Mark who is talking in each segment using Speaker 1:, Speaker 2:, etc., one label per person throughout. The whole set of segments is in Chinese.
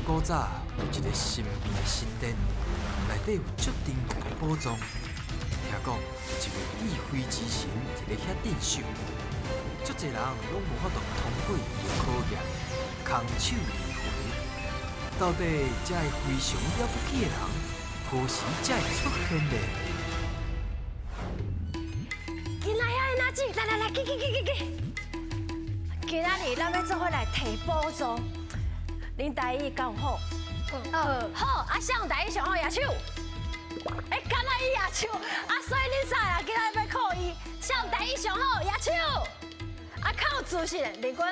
Speaker 1: 古早有一个神秘的神殿，内底有足珍贵的宝藏。听讲有一位智慧之神伫咧遐镇守，足侪人拢无法度通过伊的考验，空手而回。到底这个非常了不起的人，何时才会出现呢？
Speaker 2: 今仔遐的哪子？来，去！今仔日咱要做伙来摕宝藏。恁台语讲好？好，啊，上台语上好，举手。敢若伊举手，所以恁三个今仔要考伊上台语上好，举手。较有自信的，林君，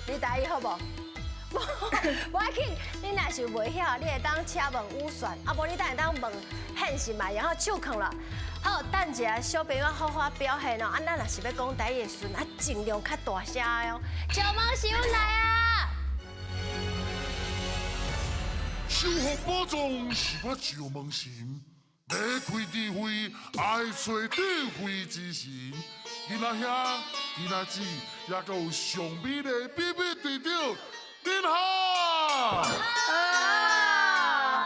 Speaker 2: 你台语好无？无要紧，你若是袂晓，你会当请问武选，无你等下当问现实嘛，然后手空了。好，等一下小朋友好好表现哦。咱若是要讲台语的时阵，尽量较大声哦。小萌是阮来啊！
Speaker 3: 守护宝藏是我赵门神，离开智慧爱找智慧之神。今仔遐，今仔子，也阁有上美的秘密队长林夏。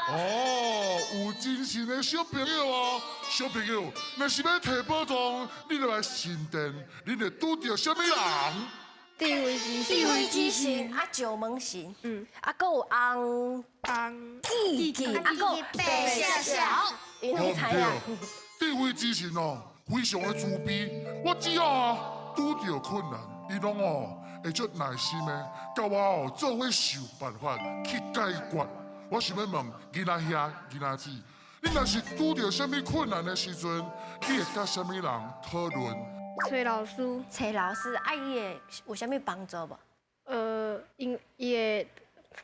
Speaker 3: 哦，有真心的小朋友哦，小朋友，若是要摕宝藏，你就来神殿，你会拄到什么人？
Speaker 2: 智慧之神，石门神，阁有红记，阁有白小小，你拢知啊？
Speaker 3: 智慧之神哦，非常的慈悲，我只要拄到困难，伊拢会足耐心的，甲我做伙想办法去解决。我想要问囡仔遐囡仔子，你若是拄到什么困难的时阵，你会甲什么人讨论？
Speaker 4: 崔老师，
Speaker 2: 伊会有啥物帮助无？
Speaker 4: 伊会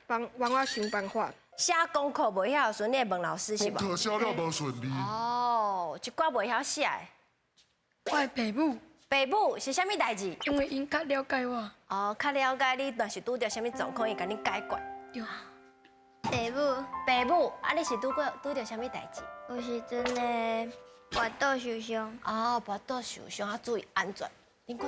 Speaker 4: 帮我想办法。
Speaker 2: 写功课袂晓的时阵，你会问老师是无？
Speaker 3: 功课写了无顺利。
Speaker 2: 哦，一寡袂晓写的。
Speaker 4: 我的爸母，
Speaker 2: 爸母是啥物代志？
Speaker 4: 因为因较了解我。
Speaker 2: 哦，较了解你，若是拄到啥物状况，伊甲你解决。
Speaker 4: 对。
Speaker 2: 爸母，你是拄到啥物代志？
Speaker 5: 有时阵呢，跋倒受伤。
Speaker 2: 哦，跋倒受伤，注意安全。林君，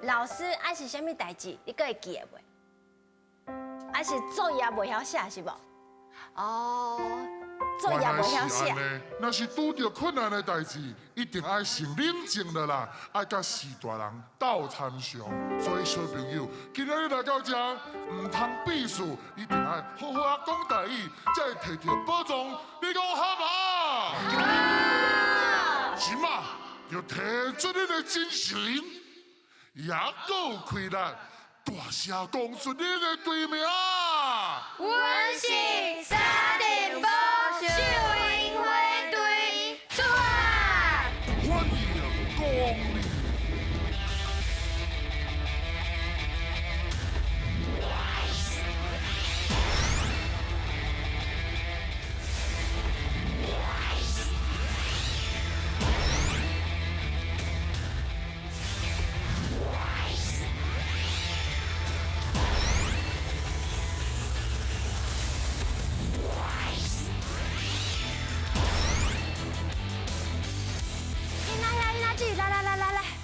Speaker 2: 老师，是啥物代志？你阁会记得袂？是作业袂晓写是无？哦，作业袂晓写。
Speaker 3: 若是拄到困难的代志，一定爱先冷静落来，爱甲四大人斗参详。所以小朋友，今仔日来到这，唔通避暑，一定爱好好啊讲台语，才会摕到宝藏。你讲好吗？好。是嘛？要提出你的精神，也够开力，大声讲出你的队名。
Speaker 5: 阮是沙丁堡秀英会队出发。
Speaker 3: 欢迎光临。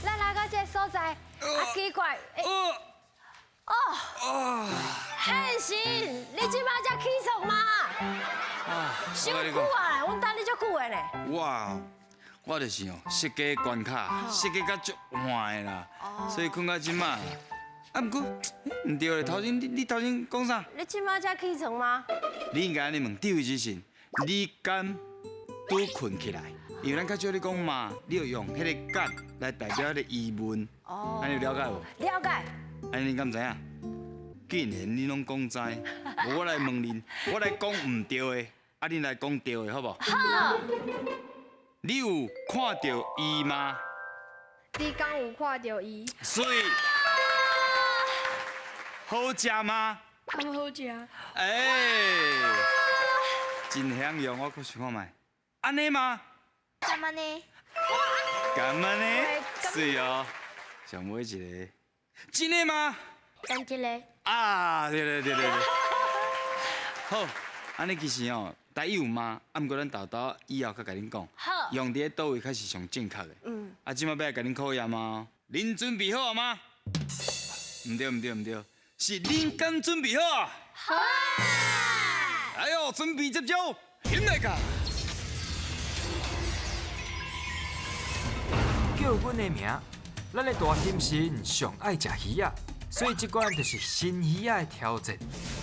Speaker 2: 来到这个所在，奇怪，汉神，你即摆才起床吗？伤久啊，阮等你足久的呢。
Speaker 6: 我就是设计关卡，设计甲足晚的啦，所以困到即马。毋过，唔对咧，你头先讲啥？
Speaker 2: 你即摆才起床吗？
Speaker 6: 你应该安尼问智慧之神，你敢拄困起来？因为咱较少咧讲嘛，你要用迄个敢来代表迄个疑问，安尼了解无？
Speaker 2: 了解。
Speaker 6: 安尼你敢知影？既然你拢讲知，我来问恁，我来讲唔对的，你来讲对的，好无？
Speaker 2: 好。
Speaker 6: 你有看到伊吗？
Speaker 4: 你敢有看到伊？
Speaker 6: 水好食吗？
Speaker 4: 很好食。
Speaker 6: 真享用，我阁想看卖。安尼吗？
Speaker 5: 干嘛呢？
Speaker 6: 干嘛呢？水哦，上尾一个。真的吗？
Speaker 5: 等一个。
Speaker 6: 啊，对。好，安尼其实哦，台语有吗？毋过咱豆豆以后较甲恁讲，用伫倒位才是上正确的。即摆要来甲恁考验吗？恁准备好啊吗？唔对，是恁敢准备好啊？
Speaker 5: 好啊！
Speaker 6: 来哦，准备接招，现来甲！
Speaker 1: 叫阮的名，咱的大天神上爱食鱼仔，所以这关就是新鱼仔的挑战。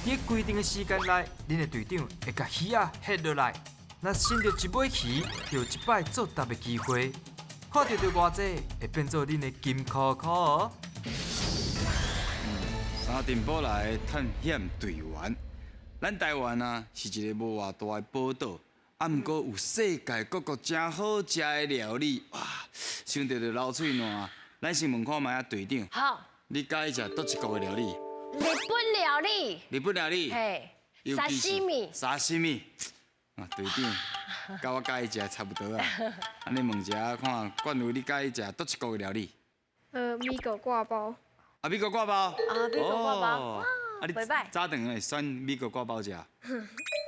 Speaker 1: 伫规定的时间内，恁的队长会甲鱼仔下落来。若新着一尾鱼，就有一摆作答的机会。看到着偌济，会变做恁的金箍箍哦。
Speaker 6: 沙尘暴来的探险队员，咱台湾啊是一个无偌大的宝岛，啊，毋过有世界各国真好食的料理，哇，想到就流嘴烂。咱先问看觅啊，队长，
Speaker 2: 好，
Speaker 6: 你喜欢食倒一国的料理？
Speaker 2: 日本料理，
Speaker 6: 日本料理？
Speaker 2: 嘿，
Speaker 6: 尤
Speaker 2: 沙
Speaker 6: 其是
Speaker 2: 西米，
Speaker 6: 沙西米。啊，队长，甲我喜欢食的差不多啊。安尼问一下，看冠如你喜欢食倒一国的料理？
Speaker 4: 米狗挂包。
Speaker 6: 啊，米国挂包。
Speaker 2: 啊，美国挂包，
Speaker 6: 哦啊，你
Speaker 2: 袂歹
Speaker 6: 早顿会选米国挂包食？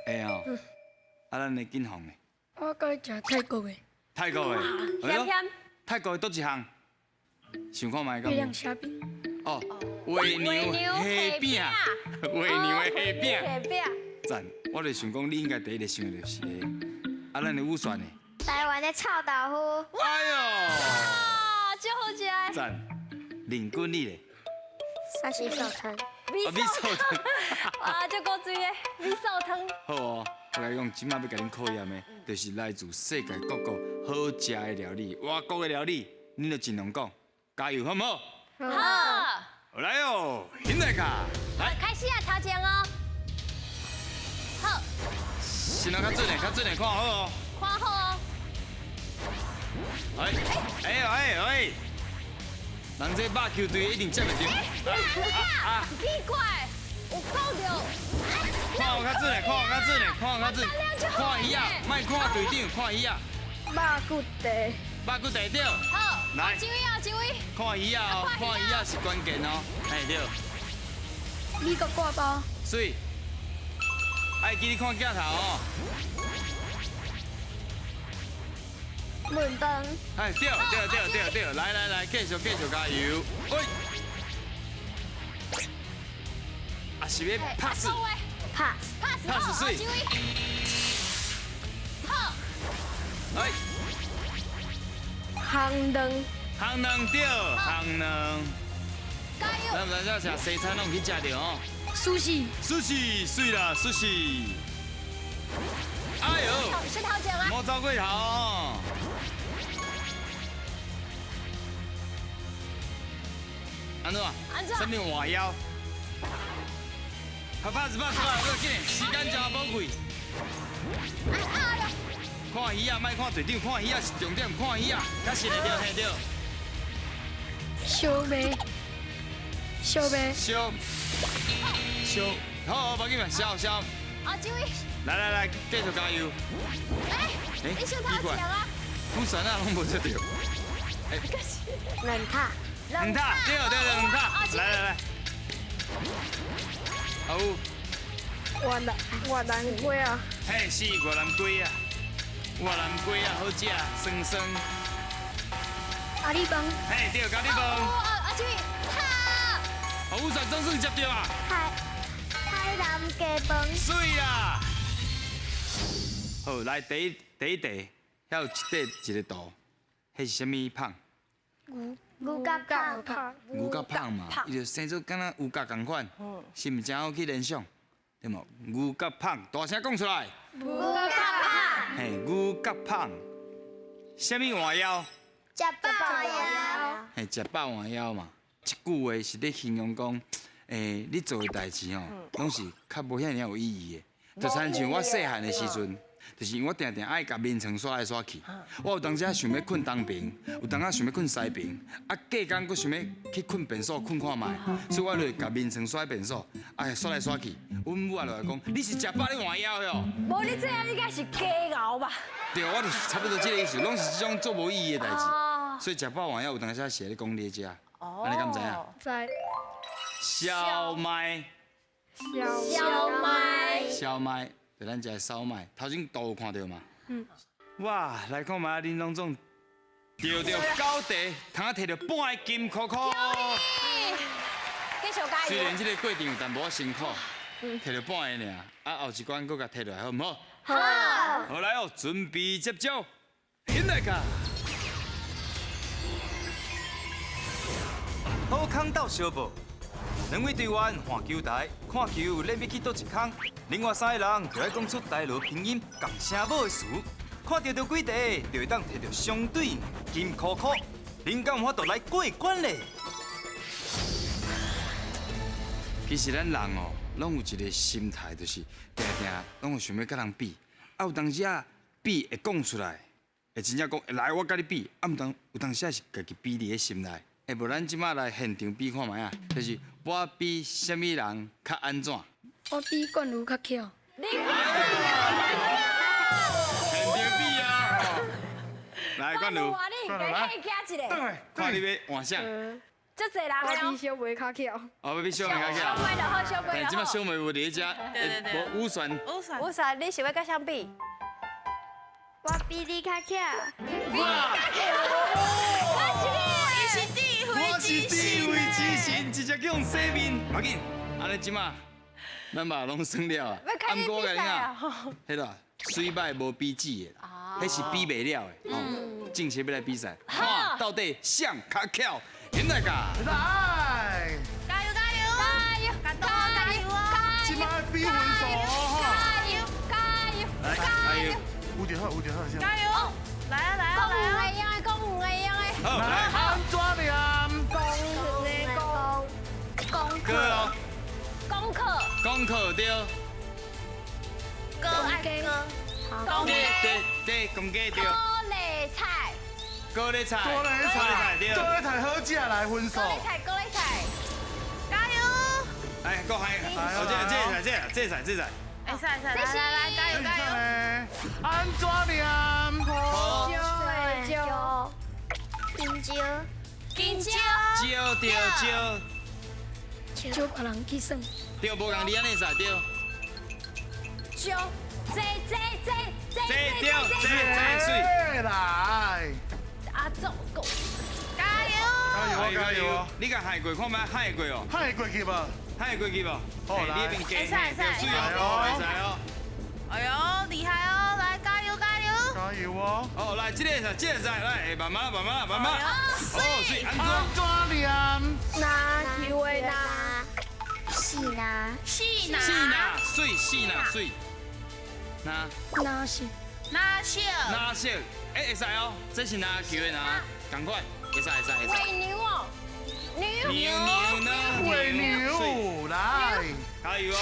Speaker 6: 会哦。啊，咱的景洪的。
Speaker 4: 我该食泰国的
Speaker 6: 泰国的。哎呦
Speaker 2: 咸咸，
Speaker 6: 泰国的倒一项？想看觅
Speaker 4: 月
Speaker 6: 敢
Speaker 4: 亮虾饼。
Speaker 6: 哦，肥牛虾饼，肥牛的虾饼。
Speaker 2: 馅饼，
Speaker 6: 赞！我就想讲，你应该第一个想的就是个。啊，咱的武选的。
Speaker 5: 台湾的臭豆腐，
Speaker 6: 哎呦！
Speaker 2: 啊，最好食的，
Speaker 6: 赞！林君你咧？
Speaker 5: 沙西寿汤，
Speaker 6: 啊，米寿汤。
Speaker 2: 啊，最高水的米寿汤，
Speaker 6: 好哦，我甲你讲，即摆要甲恁考验的，就是来自世界各国好食的料理、外国的料理，恁就尽量讲，加油好唔好？
Speaker 2: 好，
Speaker 6: 好来哦，现在卡，来，
Speaker 2: 开始啊，头前哦，好，
Speaker 6: 先人较准的，较准的，看好哦。
Speaker 2: 看好哦，
Speaker 6: 哎，人这肉球队一定接得到。
Speaker 2: 奇怪，有讲着，
Speaker 6: 看我较准的，看我较准的，看我较准，看鱼啊，莫看队长，看鱼啊，
Speaker 4: 肉骨茶。
Speaker 6: 肉骨地着。
Speaker 2: 好，
Speaker 6: 来
Speaker 2: 一位啊，一位，
Speaker 6: 看鱼啊哦，看鱼啊是关键哦，嘿对，
Speaker 4: 米狗挂包。
Speaker 6: 水，爱记你看镜头哦。
Speaker 5: 润灯，
Speaker 6: 哎，对，来，继续加油！喂，啊是要拍死，
Speaker 5: 帕，
Speaker 6: 拍死水，
Speaker 2: 一位，好，
Speaker 6: 哎，
Speaker 4: 烘蛋。
Speaker 6: 烘蛋对，烘蛋，
Speaker 2: 加油，
Speaker 6: 咱唔知食西餐拢去食着哦。
Speaker 4: 苏西。
Speaker 6: 寿司，水啦，寿司。哎呦，
Speaker 2: 是头前啊，
Speaker 6: 莫走过头哦。安怎？
Speaker 2: 安怎
Speaker 6: 什么换腰？拍子，要紧，时间真宝贵。看鱼啊，莫看队长，看鱼啊是重点，看鱼啊，较实会着，嘿着。
Speaker 4: 小麦。
Speaker 6: 烧，好，无紧嘛，烧。
Speaker 2: 啊，一位，
Speaker 6: 来，继续加油。
Speaker 2: 你是头前啊，
Speaker 6: 副选啊，拢无做着。
Speaker 5: 冷塔，
Speaker 6: 两塔，对，两塔。来，好，
Speaker 4: 越南龟啊。
Speaker 6: 嘿，是越南龟啊，好食，酸。
Speaker 4: 阿里帮。
Speaker 6: 嘿，对，咖喱饭。
Speaker 2: 啊，一位，好，
Speaker 6: 好，武选总算接到啊。
Speaker 5: 海南鸡饭，
Speaker 6: 水啦！好，来第一题，遐有一个图，迄是啥物胖？
Speaker 5: 牛角胖，
Speaker 6: 牛角胖嘛，伊就生做敢若牛角共款，是毋真好去联想，对无？牛角胖，大声讲出来。
Speaker 5: 牛角胖，
Speaker 6: 嘿，牛角胖，啥物换腰？
Speaker 5: 食饱呀，
Speaker 6: 嘿，食饱换腰嘛。即句话是咧形容讲，你做的代志吼，拢是较无遐尔有意义的。就亲像我细汉的时阵，就是因为我定定爱甲眠床刷来刷去。我有当时想要困东边，有当时想要困西边，啊，隔工佫想要去困便所困看卖，所以我就甲眠床刷便所，哎，刷来刷去。阮母啊就来讲，你是食饱你换腰的哦。
Speaker 2: 无你这样应该是假熬吧？
Speaker 6: 对，我就是差不多这个意思，拢是这种做无意义的代志。所以食饱换腰有当时是咧讲你食，安尼敢知影？
Speaker 4: 在。
Speaker 6: 小麦。烧麦，就咱食的烧麦，头前图有看到嘛？哇，来看嘛，恁拢总钓到9题，通啊摕到半个金箍箍。
Speaker 2: 继续加油
Speaker 6: 虽然。这个过程有淡薄辛苦，摕到半个尔，后一关搁甲摕落来，好唔好？
Speaker 5: 好，
Speaker 6: 好来哦，准备接招，现在卡。
Speaker 7: 好康斗相报，两位队员换球台，看球恁要去倒一空，另外3个人就要讲出台罗拼音共声母的词，看到几题就会当摕到相对应金箍箍，恁敢有法度来过关咧？
Speaker 6: 其实咱人哦，拢有一个心态，就是定定拢有想要甲人比，有当时啊比会讲出来，会真正讲来我甲你比，有当时啊是家己比伫个心内。下无咱即马来现场比看卖啊，就是我比什么人较安怎？
Speaker 4: 我比冠如较巧。
Speaker 6: 现场比啊！吼来，冠如，
Speaker 2: 哇，你给嘿加一个，
Speaker 6: 看你要换啥？
Speaker 2: 这侪人
Speaker 4: 我
Speaker 2: 哦
Speaker 4: 比。小妹较巧。
Speaker 6: 哦，要比小妹较
Speaker 2: 小
Speaker 6: 巧。
Speaker 2: 妹就好，小妹
Speaker 6: 但即
Speaker 2: 就好。
Speaker 6: 马小妹有伫遮，无乌船。
Speaker 2: 有啥？你想要甲啥比？
Speaker 5: 我比你较巧。
Speaker 6: 我是地位之神，直接叫人洗面。要紧，安尼即马，咱嘛拢算了啊。
Speaker 2: 要开始比赛啊！
Speaker 6: 迄个水歹无比止的啦，迄是比袂了的。哦，正式要来比赛，看到底谁较巧？现在噶，
Speaker 3: 来，
Speaker 2: 加油加油！加油！加油！
Speaker 3: 今摆比分数哦，
Speaker 2: 加油！加油！
Speaker 6: 加油！
Speaker 3: 有点好，有点好，先。
Speaker 2: 加油！来啊来啊来啊！讲有讲有样的。
Speaker 6: 好，来，
Speaker 3: 安怎念？
Speaker 6: 哥哦，
Speaker 2: 功课。
Speaker 6: 功课对，
Speaker 2: 歌爱歌。
Speaker 6: 对，公鸡对，
Speaker 2: 高丽菜。
Speaker 6: 高丽菜，
Speaker 3: 多来菜，
Speaker 6: 对，
Speaker 3: 多来菜好食来分数。
Speaker 2: 高丽菜，高丽菜。加油！
Speaker 6: 来，搁还，哦，这菜，
Speaker 2: 会使，来，加油加油！
Speaker 3: 安怎念？
Speaker 6: 好，
Speaker 5: 香蕉，
Speaker 2: 金蕉。
Speaker 6: 招对招，
Speaker 4: 少别人去算。
Speaker 6: 对，无共你安尼使对，
Speaker 2: 蕉。这
Speaker 6: 对，水。
Speaker 3: 来，
Speaker 2: 啊，走go！加油！
Speaker 3: 加油！
Speaker 6: 你甲海过看觅海过哦，
Speaker 3: 海过去无？
Speaker 6: 海过去无？
Speaker 3: 好来
Speaker 6: 你边加
Speaker 2: 会使会使
Speaker 6: 水哦，会使哦。
Speaker 2: 哎呦，厉害哦！来，加油加油！
Speaker 3: 加油哦！
Speaker 6: 哦，来，这个来，慢慢。哦，水安
Speaker 3: 安
Speaker 6: 怎？
Speaker 3: 怎念？
Speaker 4: 拿球的拿，
Speaker 5: 是拿，
Speaker 2: 细拿。
Speaker 6: 水。拿
Speaker 4: 拿是
Speaker 2: 拿小。
Speaker 6: 拿色，会使哦，这是拿球的拿，赶快，会使。
Speaker 2: 喂牛哦，
Speaker 6: 牛呢？
Speaker 3: 喂牛，来，
Speaker 6: 加油哦！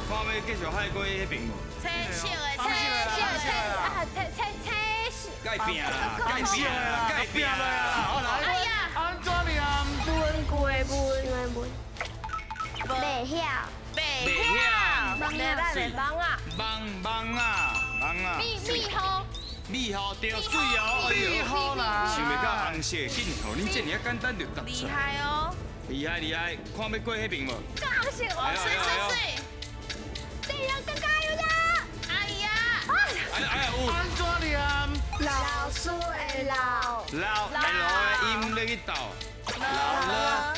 Speaker 6: 看要继续海过迄边无？
Speaker 2: 青色的
Speaker 6: 该拼啦！好来，
Speaker 2: 哎呀，
Speaker 3: 安怎念？
Speaker 4: 文过文，
Speaker 5: 袂晓，
Speaker 2: 白
Speaker 6: 袂
Speaker 2: 来帮啊！
Speaker 6: 忙啊！蜜好对水哦！哎呦，
Speaker 3: 好啦，
Speaker 6: 想袂到红色紧，互恁这尔简单就答出来。
Speaker 2: 哦！
Speaker 6: 厉害！看要过迄边无？
Speaker 2: 刚性哦，水！对呀，加油呀！哎呀！
Speaker 6: 哎呀，有
Speaker 3: 安怎念？
Speaker 5: 老鼠的老，
Speaker 6: 老的音咧去斗，老了。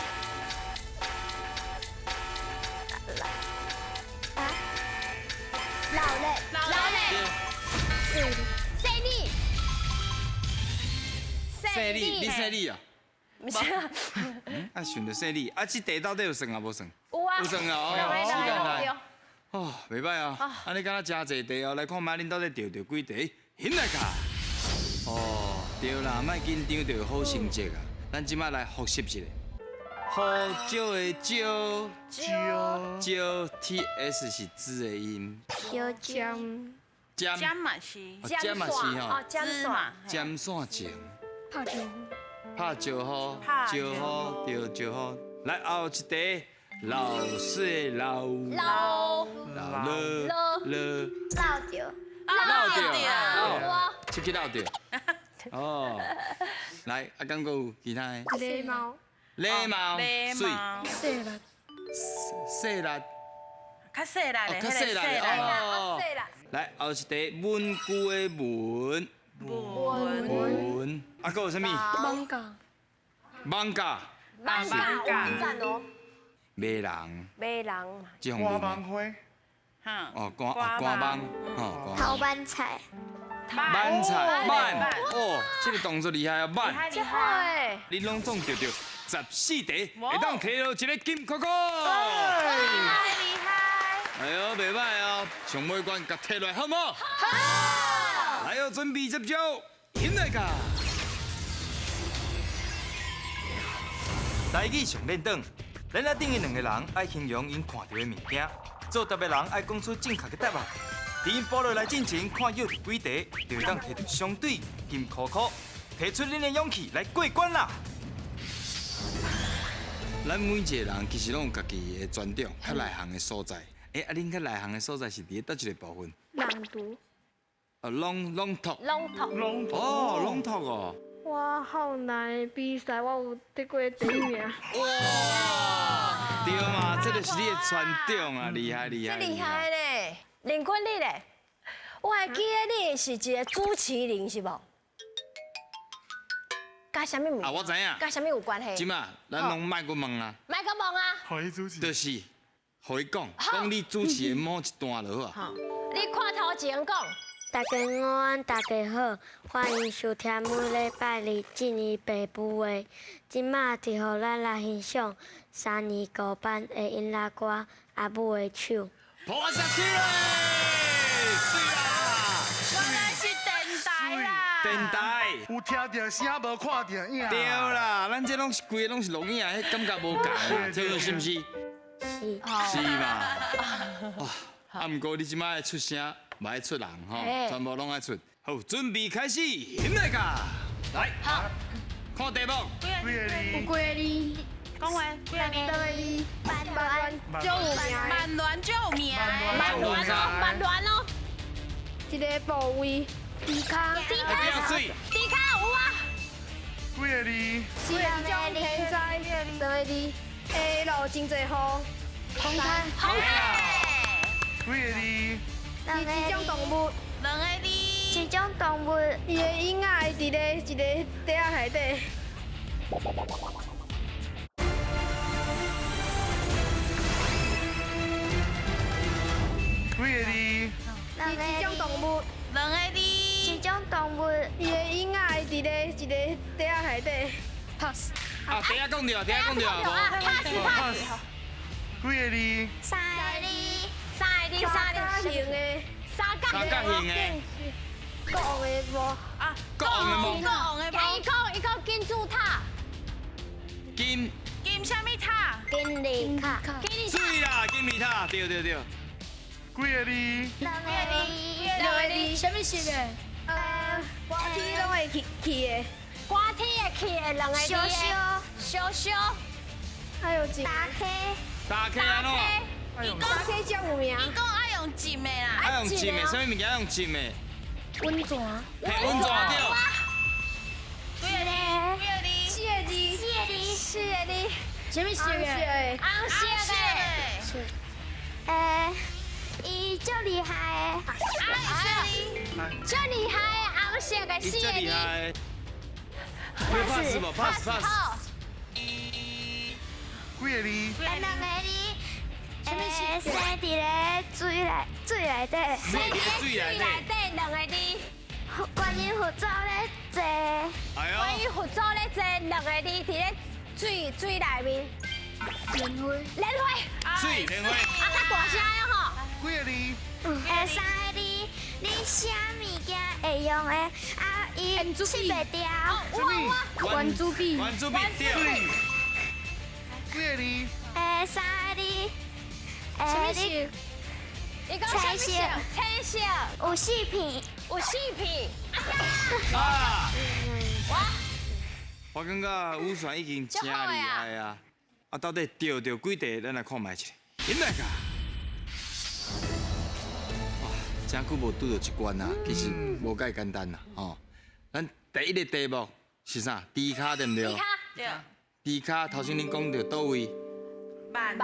Speaker 5: 老嘞，
Speaker 6: 你说你啊？
Speaker 2: 不是，
Speaker 6: 啊，想着说你，啊，这题到底有算啊无算？
Speaker 2: 有啊，
Speaker 6: 有算啊！
Speaker 2: 来，
Speaker 6: 哦，袂歹啊！安尼敢若真侪题哦，来看卖恁到底对着几题？现在卡。哦，对啦，莫紧张，就有好成绩啊！咱即摆来复习一下。好少的少，
Speaker 3: 蕉，
Speaker 6: TS 是字的音。
Speaker 5: 小
Speaker 4: 姜
Speaker 6: 尖，
Speaker 2: 姜嘛是，
Speaker 6: 尖嘛是吼，
Speaker 2: 姜蒜，
Speaker 6: 尖线前。
Speaker 4: 拍球，
Speaker 6: 拍招呼，
Speaker 2: 拍
Speaker 6: 招呼，对招呼。来后一题，老水老
Speaker 2: 老
Speaker 6: 了，
Speaker 5: 老掉，
Speaker 2: 我
Speaker 6: 出去绕掉。哦，来，啊，敢还有其他的？
Speaker 4: 礼貌，
Speaker 6: 礼貌，水，
Speaker 4: 细力，
Speaker 6: 细力，
Speaker 2: 较细啦，
Speaker 6: 哦，较细力的哦。
Speaker 2: 细啦，
Speaker 6: 来后一题，文具的文，文，啊，还有啥物？
Speaker 4: 芒果，
Speaker 6: 艋舺，
Speaker 2: 网站哦，
Speaker 6: 马人，
Speaker 2: 马人嘛，
Speaker 6: 这方面的。
Speaker 3: 花，
Speaker 8: 哈，
Speaker 6: 哦，瓜棒，哦，
Speaker 5: 头班菜，
Speaker 6: 慢菜慢，哦，这个动作厉害啊，慢。
Speaker 2: 这好诶，
Speaker 6: 你拢总得到14题，会当摕到一个金扣扣。
Speaker 8: 太厉害！
Speaker 6: 哎呦，袂歹哦，上尾关甲摕来好唔好？
Speaker 2: 好，
Speaker 6: 来哦，准备接招，现在噶。
Speaker 7: 台语上练长，咱来顶的两个人爱形容因看到的物件，做答的人爱讲出正确的答案。伫因报落来进前，看有几题，就会当摕到相对金扣扣，提出恁的勇气来过关啦！
Speaker 6: 咱每一个人其实拢有家己的专长、较内行的所在。恁较内行的所在是伫咧倒一个部分？
Speaker 4: 朗读。
Speaker 6: 朗读。
Speaker 2: 龙头，
Speaker 6: 哦，朗读哦。
Speaker 4: 我好难的比赛，我有得过第一名。
Speaker 6: 哇！对嘛，这就是你的专长啊，厉害厉害！
Speaker 2: 厉害呢！林坤你咧，我还记得你是一个主持人是无？甲什么物？
Speaker 6: 啊，我知影。
Speaker 2: 甲什么有关系？
Speaker 6: 即嘛，咱拢莫阁问啊，
Speaker 2: 麦克风啊！
Speaker 3: 可以主持。
Speaker 6: 就是互伊讲你主持的某一段就好啊。
Speaker 2: 你看头前讲。
Speaker 5: 大家午安，大家好，欢迎收听每礼拜二进一北部话。即马就互咱来欣赏3年高班的音乐歌阿母的手。
Speaker 6: 破下去嘞！对啦，
Speaker 8: 原来是电台啦！
Speaker 6: 电台。
Speaker 3: 有听到声，无看到影。
Speaker 6: 对啦，咱这拢是规个拢是录影，迄感觉无共啊，这个是毋是？
Speaker 5: 是。
Speaker 6: 是嘛？啊，毋过你即摆爱出声，嘛爱出人吼，全部拢爱出。好，准备开始，现在噶，来，看题目。
Speaker 3: 几个字？
Speaker 4: 有几个字？
Speaker 8: 讲话，几个字？
Speaker 4: 三个字。蛮乱，就有名的。
Speaker 8: 蛮乱就有名的。
Speaker 2: 蛮乱哦，蛮乱哦。
Speaker 4: 一个部位。猪骹。
Speaker 2: 猪
Speaker 6: 不要水。
Speaker 2: 猪骹有啊。
Speaker 3: 几个字？
Speaker 4: 是一种天灾。三个字。下落真侪雨。风灾。
Speaker 2: 好嘞。
Speaker 3: 几个字？
Speaker 4: 是一种动物。
Speaker 8: 两个字。
Speaker 5: 一种动物。
Speaker 4: 伊的影仔会伫咧一个袋仔内底。
Speaker 3: 几个字？
Speaker 4: 是一种动物。
Speaker 8: 两个字。
Speaker 5: 一种动物。
Speaker 4: 伊的影仔会伫咧一个袋仔内底。pass。
Speaker 6: 啊，等下讲掉，等下讲掉，
Speaker 2: 啊，pass。
Speaker 3: 几个字？
Speaker 5: 三个字。
Speaker 2: 三个
Speaker 4: 形的。
Speaker 6: 三角形的。
Speaker 4: 国王的无。
Speaker 8: 啊，
Speaker 6: 国王的梦。
Speaker 8: 国王的梦。
Speaker 2: 伊讲金字塔。
Speaker 6: 金。
Speaker 8: 金什么塔？
Speaker 5: 金利卡。
Speaker 6: 水啦，金米塔，对。
Speaker 3: 几个字？
Speaker 5: 两个字。
Speaker 4: 两个字，什么色的？歌天拢会去的。
Speaker 2: 歌天会去的两个字。小。
Speaker 4: 还有一。
Speaker 6: 打开安怎？
Speaker 4: 打开叫有名。
Speaker 8: 伊讲爱用浸的啦。
Speaker 6: 爱用浸的，什么物件爱用浸的？
Speaker 4: 温泉。
Speaker 6: 嘿，温泉对。
Speaker 8: 几个字？
Speaker 4: 四个字。
Speaker 5: 四个字。
Speaker 4: 什么色的？
Speaker 2: 红色的。
Speaker 5: 伊足厉害的。
Speaker 2: 最厉害的红色的四个字。
Speaker 6: 伊最厉害。有 pass 无 ？pass。
Speaker 3: 几个字？
Speaker 5: 两个字。生伫咧水内底。
Speaker 6: 生伫咧水内底。
Speaker 2: 两个字。
Speaker 5: 观音佛祖咧坐。
Speaker 6: 哎
Speaker 2: 关于
Speaker 6: 呦。
Speaker 2: 佛祖咧坐两个字伫咧水内面。莲花。
Speaker 6: 水莲花。
Speaker 2: 啊，较大声的吼。
Speaker 3: 几个字？
Speaker 5: 三个字。你啥物件会用的？啊，伊吃袂掉。
Speaker 4: 圆珠笔。
Speaker 6: 圆珠笔对。
Speaker 3: 几个字？
Speaker 5: 三个字。
Speaker 2: 什么色？伊讲什么色？青色。
Speaker 5: 有四片。
Speaker 6: 啊！我感觉武选已经真厉害啊！啊，到底对几题？咱来看卖一下。现在个，哇，真久无拄到一关啊！其实无介简单啦，吼。咱第一个题目是啥？猪骹对唔对？
Speaker 8: 对。
Speaker 6: 猪骹头先恁讲到倒位？
Speaker 8: 蛮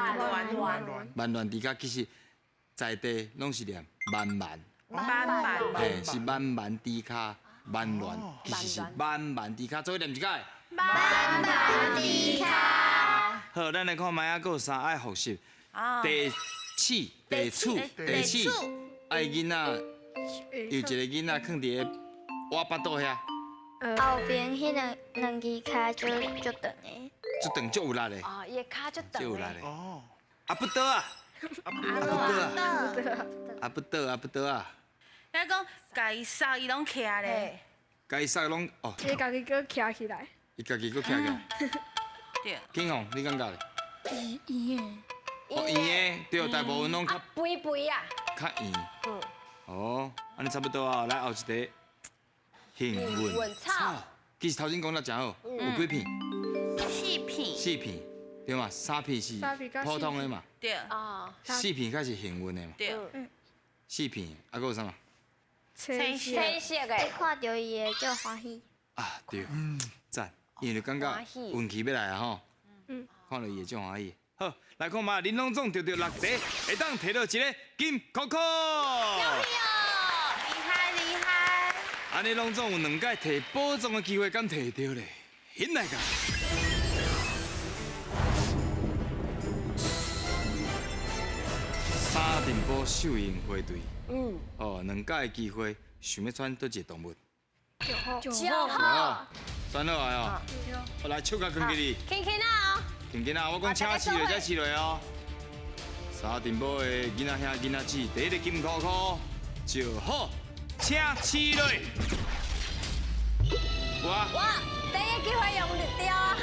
Speaker 6: 乱猪骹其实在地拢是念慢，嘿，是慢猪骹，慢乱，其实是慢猪骹，做伙念一解。
Speaker 5: 慢猪骹。
Speaker 6: 好，咱来看卖啊，还有啥爱复习？
Speaker 8: 啊，
Speaker 6: 地鼠、地鼠、地鼠，爱囡仔有一个囡仔囥伫个瓦巴肚遐，
Speaker 5: 后边迄两支脚就长的，
Speaker 6: 足长足有力的，
Speaker 2: 哦，伊的骹就长的。
Speaker 6: 足有力的。
Speaker 3: 哦，
Speaker 6: 阿不得啊，阿不得啊，
Speaker 8: 你讲家己杀伊拢徛咧，
Speaker 6: 家己杀拢哦，
Speaker 4: 伊家己搁徛起来，
Speaker 6: 伊家己搁徛起来。
Speaker 8: 对，
Speaker 6: 景宏，你感觉咧？
Speaker 4: 伊
Speaker 6: 哦，圆的，对，大部分拢较
Speaker 2: 啊，肥肥啊。
Speaker 6: 较圆。
Speaker 2: 嗯。
Speaker 6: 哦，安尼差不多啊，来后一题。幸运草，其实头先讲得真好，有几片？
Speaker 8: 四片，
Speaker 6: 4片，对嘛？3片是
Speaker 4: 三片甲
Speaker 6: 普通的嘛
Speaker 8: 对
Speaker 2: 哦，
Speaker 6: ，4片才是幸运的嘛。
Speaker 8: 对，
Speaker 6: 4片，还有啥嘛？
Speaker 4: 青
Speaker 2: 青色的。
Speaker 5: 看到伊的就欢喜。
Speaker 6: 啊，对，赞，因为就感觉
Speaker 2: 欢喜
Speaker 6: 运气要来啊吼。看到伊会足欢喜。好，来看嘛，林隆总得到6题，会当摕到一个金扣扣。
Speaker 8: 厉害厉害，
Speaker 6: 安尼隆总有2届摕宝藏的机会，敢摕到咧？现来个。沙尘暴秀营会队，哦，2届的机会，想要选倒一个动物？
Speaker 2: 九号。
Speaker 6: 啊，选好来哦。我来手甲放给你。
Speaker 2: 轻轻啊！
Speaker 6: 紧紧啊！我讲请饲落才饲落哦。沙尘暴的囡仔兄囡仔姊，第一个金箍箍就好，请饲落。
Speaker 2: 哇，第一机会用掉啊！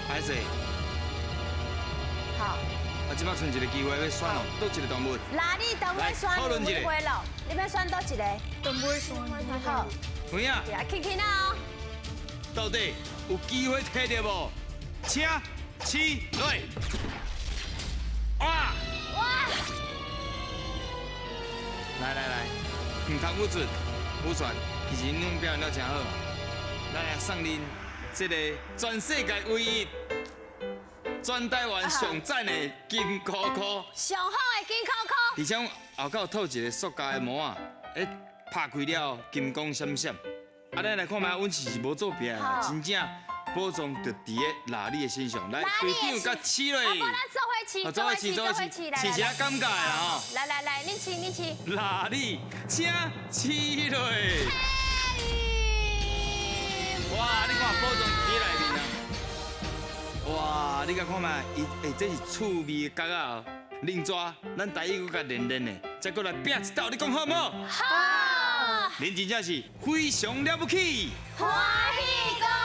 Speaker 6: 歹势。
Speaker 2: 好，
Speaker 6: 啊，即摆剩一个机会要选哦，倒一个动物。
Speaker 2: 那你等我选两机会咯，你要选倒一个？
Speaker 4: 都不会选。
Speaker 2: 好，
Speaker 6: 有影，
Speaker 2: 来轻轻啊！
Speaker 6: 到底有机会摕到无？请饲落。哇！
Speaker 2: 哇！
Speaker 6: 来，唔通武准，武传，其实恁拢表现得真好。来送恁这个全世界唯一、全台湾上赞的金箍箍，
Speaker 2: 上好的金箍箍。
Speaker 6: 而且后口套一个塑胶的膜啊，拍开了金光闪闪。啊，咱来看卖，阮是无作弊啊，真正宝藏就伫咧哪里的身上。来，队长甲饲落。
Speaker 2: 好，咱做伙饲，来。
Speaker 6: 饲起来尴尬啦吼。
Speaker 2: 来，你饲。
Speaker 6: 哪里，请饲落。哇，你看宝藏伫内面啊！哇，你甲看卖，这是趣味的角啊！另抓，咱台语搁甲练的，再过来拼一道，你讲好唔好？
Speaker 2: 好，
Speaker 6: 恁真正是非常了不起。
Speaker 2: 欢喜哥。